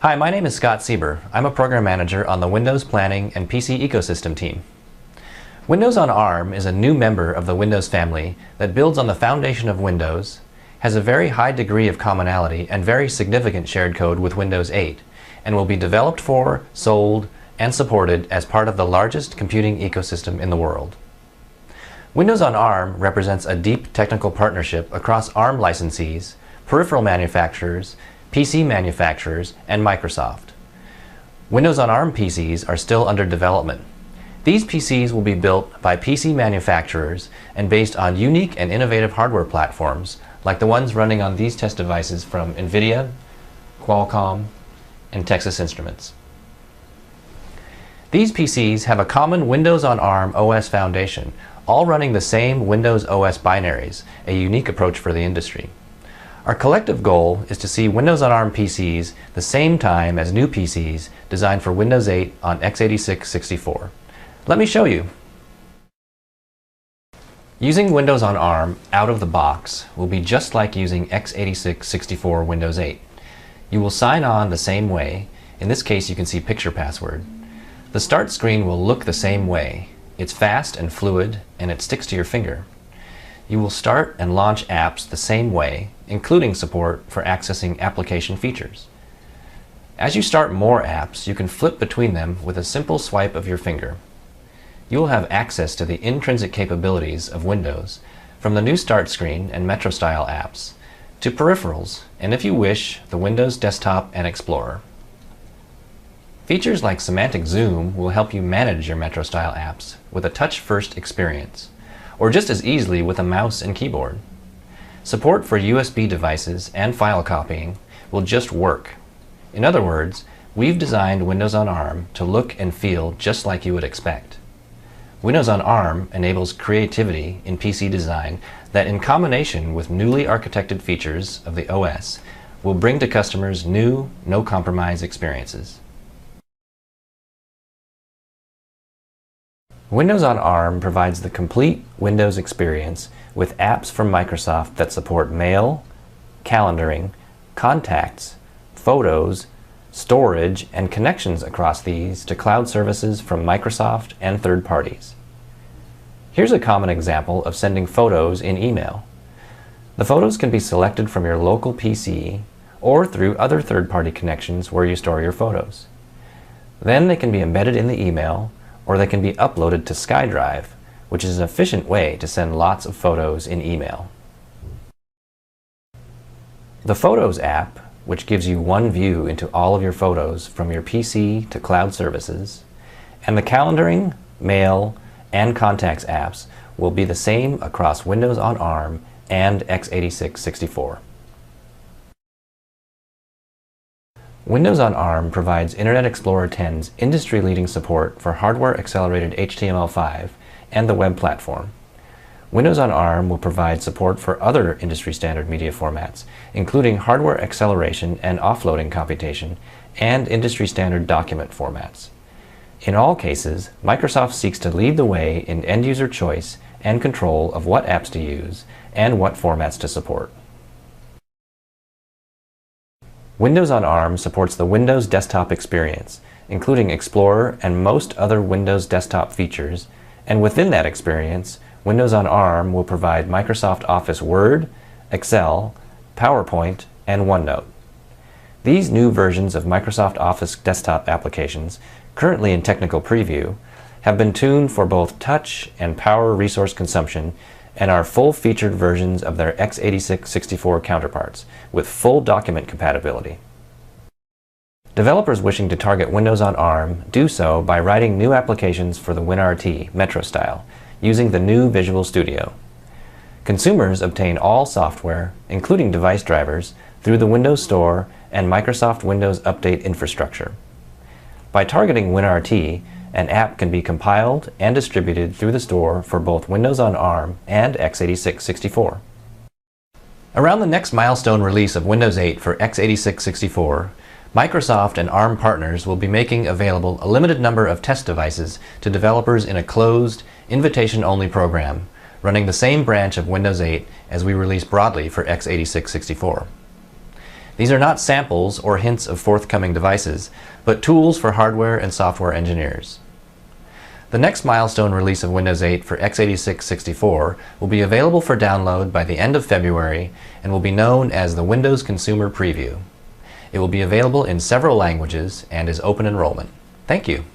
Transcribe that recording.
Hi, my name is Scott Sieber. I'm a program manager on the Windows Planning and PC Ecosystem team. Windows on ARM is a new member of the Windows family that builds on the foundation of Windows, has a very high degree of commonality and very significant shared code with Windows 8, and will be developed for, sold, and supported as part of the largest computing ecosystem in the world. Windows on ARM represents a deep technical partnership across ARM licensees, peripheral manufacturers, PC manufacturers, and Microsoft. Windows on ARM PCs are still under development. These PCs will be built by PC manufacturers and based on unique and innovative hardware platforms like the ones running on these test devices from NVIDIA, Qualcomm, and Texas Instruments. These PCs have a common Windows on ARM OS foundation, all running the same Windows OS binaries, a unique approach for the industry. Our collective goal is to see Windows on ARM PCs the same time as new PCs designed for Windows 8 on x86-64. Let me show you. Using Windows on ARM out of the box will be just like using x86-64 Windows 8. You will sign on the same way. In this case, you can see picture password. The start screen will look the same way. It's fast and fluid, and it sticks to your finger. You will start and launch apps the same way, including support for accessing application features. As you start more apps, you can flip between them with a simple swipe of your finger. You will have access to the intrinsic capabilities of Windows, from the new Start screen and Metro-style apps, to peripherals, and if you wish, the Windows Desktop and Explorer. Features like Semantic Zoom will help you manage your Metro-style apps with a touch-first experience, or just as easily with a mouse and keyboard. Support for USB devices and file copying will just work. In other words, we've designed Windows on ARM to look and feel just like you would expect. Windows on ARM enables creativity in PC design that, in combination with newly architected features of the OS, will bring to customers new, no-compromise experiences. Windows on ARM provides the complete Windows experience with apps from Microsoft that support mail, calendaring, contacts, photos, storage, and connections across these to cloud services from Microsoft and third parties. Here's a common example of sending photos in email. The photos can be selected from your local PC or through other third-party connections where you store your photos. Then they can be embedded in the email, or they can be uploaded to SkyDrive, which is an efficient way to send lots of photos in email. The Photos app, which gives you one view into all of your photos from your PC to cloud services, and the calendaring, mail, and contacts apps will be the same across Windows on ARM and x86-64. Windows on ARM provides Internet Explorer 10's industry-leading support for hardware-accelerated HTML5 and the web platform. Windows on ARM will provide support for other industry-standard media formats, including hardware acceleration and offloading computation, and industry-standard document formats. In all cases, Microsoft seeks to lead the way in end-user choice and control of what apps to use and what formats to support. Windows on ARM supports the Windows desktop experience, including Explorer and most other Windows desktop features, and within that experience, Windows on ARM will provide Microsoft Office Word, Excel, PowerPoint, and OneNote. These new versions of Microsoft Office desktop applications, currently in technical preview, have been tuned for both touch and power resource consumption and are full-featured versions of their x86-64 counterparts, with full document compatibility. Developers wishing to target Windows on ARM do so by writing new applications for the WinRT Metro style, using the new Visual Studio. Consumers obtain all software, including device drivers, through the Windows Store and Microsoft Windows Update infrastructure. By targeting WinRT, an app can be compiled and distributed through the store for both Windows on ARM and x86-64. Around the next milestone release of Windows 8 for x86-64, Microsoft and ARM partners will be making available a limited number of test devices to developers in a closed, invitation-only program, running the same branch of Windows 8 as we release broadly for x86-64. These are not samples or hints of forthcoming devices, but tools for hardware and software engineers. The next milestone release of Windows 8 for x86-64 will be available for download by the end of February and will be known as the Windows Consumer Preview. It will be available in several languages and is open enrollment. Thank you.